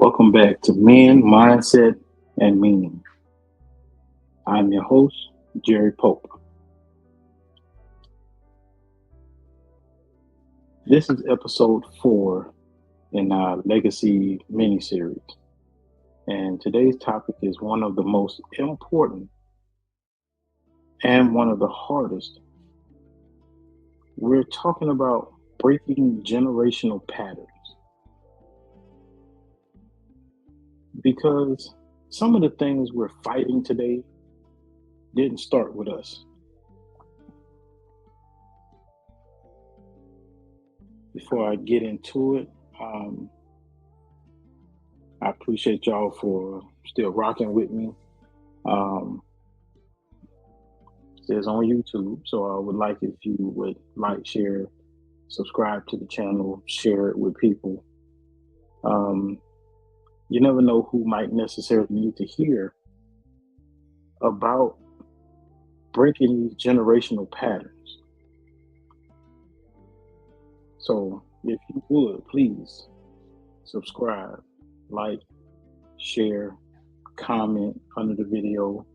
Welcome back to Men, Mindset, and Meaning. I'm your host, Jerry Pope. This is episode 4 in our Legacy mini-series. And today's topic is one of the most important and one of the hardest. We're talking about breaking generational patterns. Because some of the things we're fighting today didn't start with us. Before I get into it, I appreciate y'all for still rocking with me. It's on YouTube, so I would like if you would like, share, subscribe to the channel, share it with people. You never know who might necessarily need to hear about breaking these generational patterns. So if you would, please subscribe, like, share, comment under the video.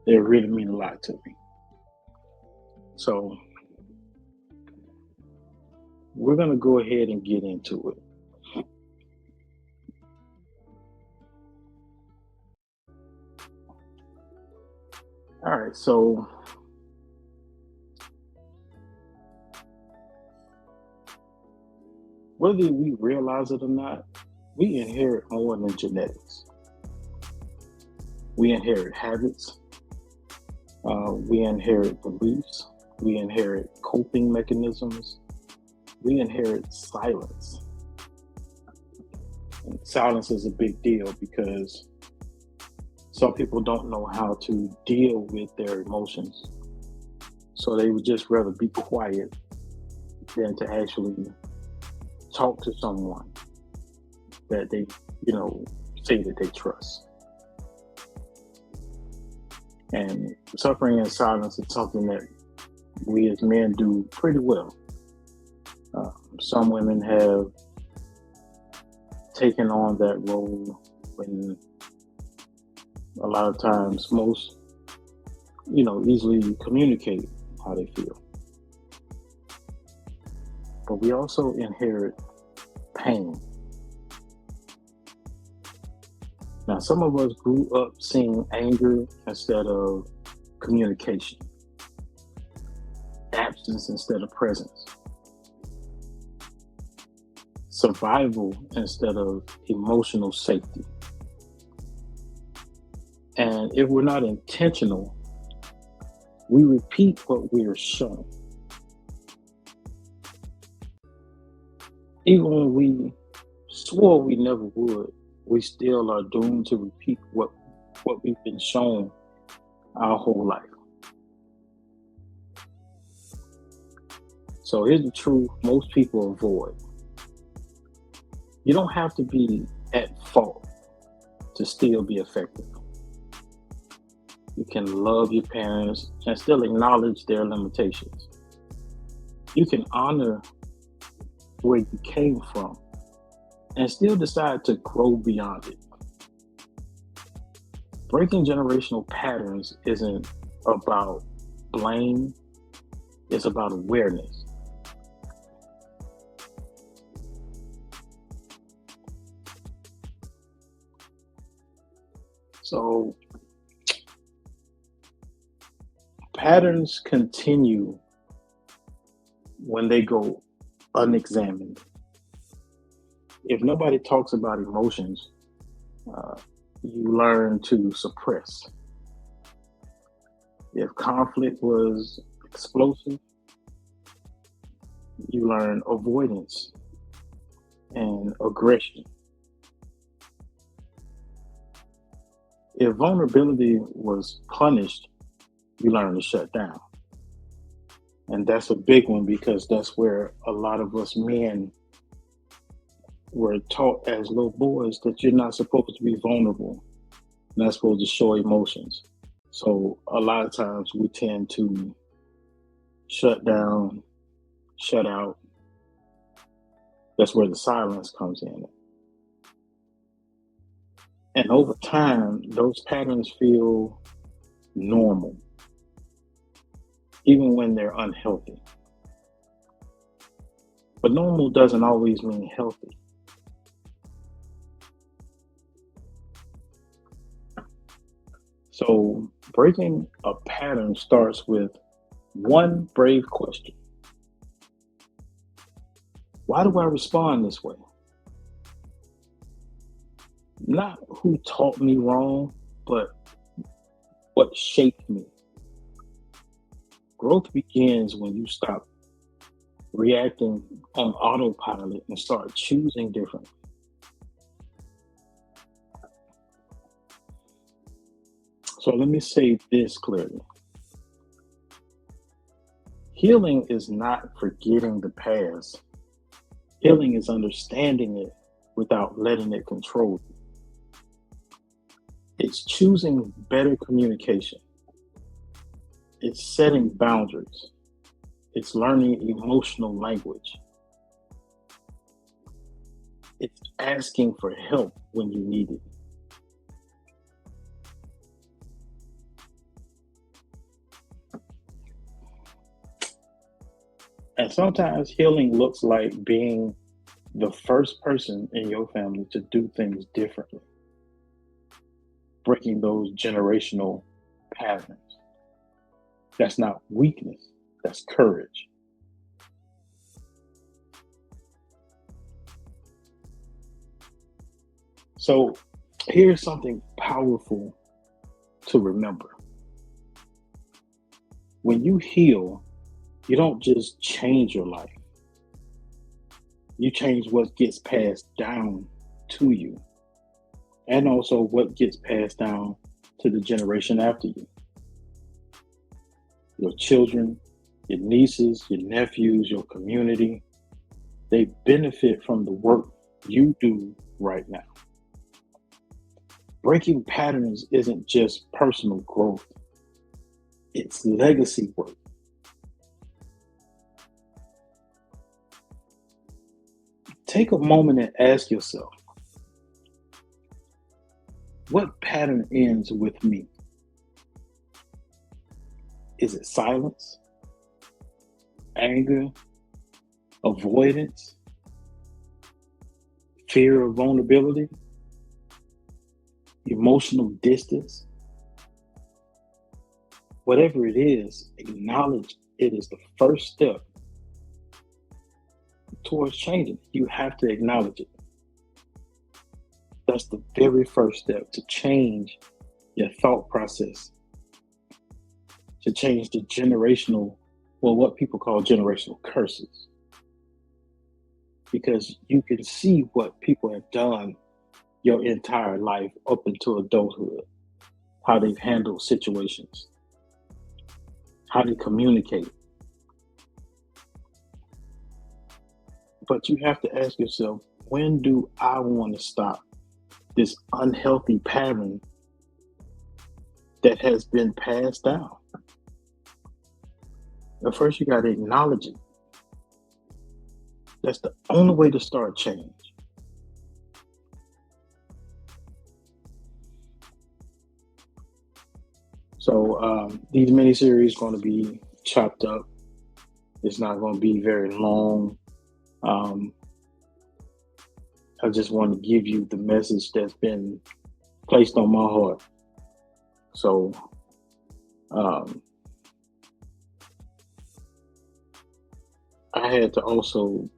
They really mean a lot to me. So we're going to go ahead and get into it. All right, so whether we realize it or not, we inherit more than genetics. We inherit habits, we inherit beliefs, we inherit coping mechanisms, we inherit silence. And silence is a big deal because some people don't know how to deal with their emotions. So they would just rather be quiet than to actually talk to someone that they, say that they trust. And suffering in silence is something that we as men do pretty well. Some women have taken on that role when a lot of times most, easily communicate how they feel. But we also inherit pain. Now, some of us grew up seeing anger instead of communication, absence instead of presence, survival instead of emotional safety. And if we're not intentional, we repeat what we are shown. Even when we swore we never would, we still are doomed to repeat what we've been shown our whole life. So here's the truth most people avoid. You don't have to be at fault to still be effective. You can love your parents and still acknowledge their limitations. You can honor where you came from and still decide to grow beyond it. Breaking generational patterns isn't about blame, it's about awareness. So, patterns continue when they go unexamined. If nobody talks about emotions, you learn to suppress. If conflict was explosive, you learn avoidance and aggression. If vulnerability was punished, you learn to shut down. And that's a big one because that's where a lot of us men were taught as little boys that you're not supposed to be vulnerable, you're not supposed to show emotions. So a lot of times we tend to shut down, shut out. That's where the silence comes in. And over time, those patterns feel normal, even when they're unhealthy. But normal doesn't always mean healthy. So breaking a pattern starts with one brave question. Why do I respond this way? Not who taught me wrong, but what shaped me. Growth begins when you stop reacting on autopilot and start choosing differently. So let me say this clearly. Healing is not forgetting the past. Healing is understanding it without letting it control you. It's choosing better communication. It's setting boundaries. It's learning emotional language. It's asking for help when you need it. And sometimes healing looks like being the first person in your family to do things differently, breaking those generational patterns. That's not weakness, that's courage. So here's something powerful to remember. When you heal, you don't just change your life, you change what gets passed down to you, and also what gets passed down to the generation after you. Your children, your nieces, your nephews, your community, they benefit from the work you do right now. Breaking patterns isn't just personal growth, it's legacy work. Take a moment and ask yourself, what pattern ends with me? Is it silence, anger, avoidance, fear of vulnerability, emotional distance? Whatever it is, acknowledge it is the first step towards changing. You have to acknowledge it. That's the very first step to change your thought process, to change the generational, well, what people call generational curses. Because you can see what people have done your entire life up until adulthood, how they've handled situations, how they communicate. But you have to ask yourself, when do I want to stop this unhealthy pattern that has been passed down? But first, you got to acknowledge it. That's the only way to start change. So these miniseries going to be chopped up. It's not going to be very long. Um, I just want to give you the message that's been placed on my heart. So um, I had to also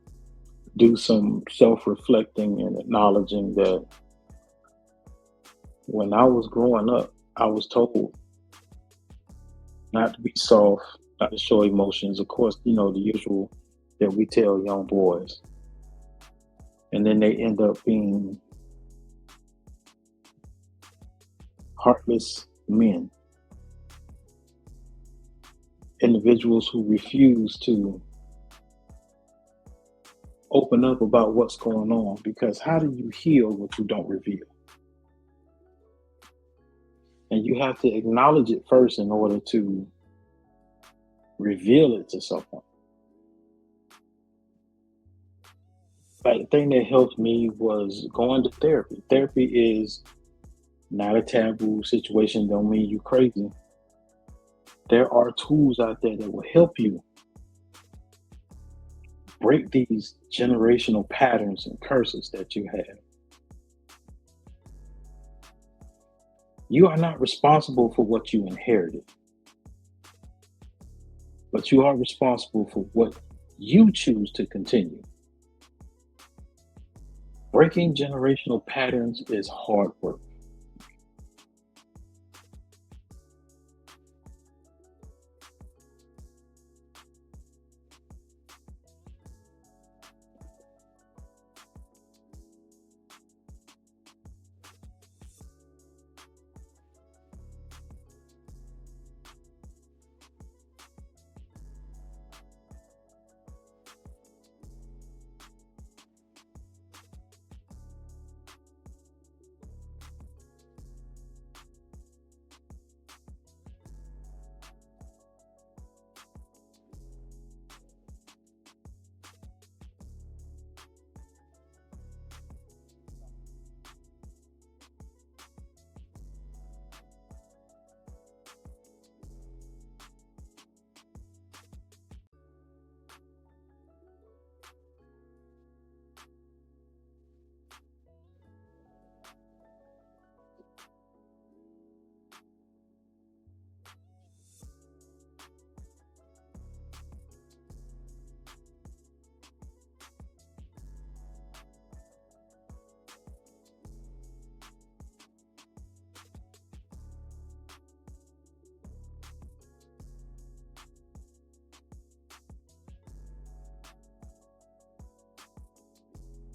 do some self reflecting and acknowledging that when I was growing up, I was told not to be soft, not to show emotions. Of course, the usual that we tell young boys. And then they end up being heartless men, individuals who refuse to open up about what's going on. Because how do you heal what you don't reveal? And you have to acknowledge it first in order to reveal it to someone. Like the thing that helped me was going to therapy. Therapy is Not a taboo situation don't mean you crazy. There are tools out there that will help you break these generational patterns and curses that you have. You are not responsible for what you inherited, but you are responsible for what you choose to continue. Breaking generational patterns is hard work.